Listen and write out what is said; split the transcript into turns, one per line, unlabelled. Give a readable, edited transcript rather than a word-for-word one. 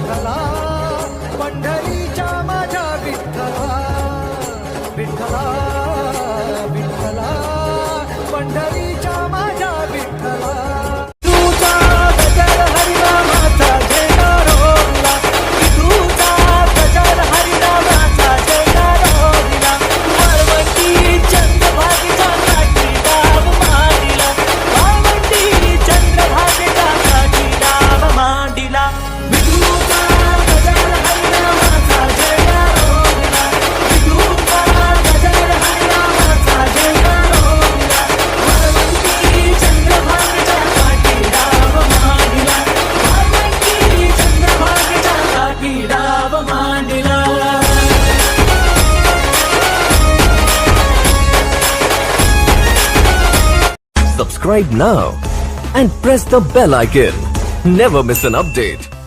विठ्ठला पंढरीच्या माझ्या विठ्ठला विठ्ठला विठ्ठला पंढरीच्या माझ्या विठ्ठला तुझा गजर हरिनामाचा झेंडा रोवला तुझा गजर हरिनामाचा झेंडा रोवला वाळवंटी चंद्रभागेच्या काठी डाव मांडिला वाळवंटी चंद्रभागेच्या काठी डाव मांडिला तुझा गजर हरिनामाचा झेंडा रोवला तुझा गजर हरिनामाचा झेंडा रोवला वाळवंटी चंद्रभागेच्या काठी डाव मांडिला वाळवंटी चंद्रभागेच्या काठी डाव मांडिला
Subscribe now and press the bell icon. Never miss an update.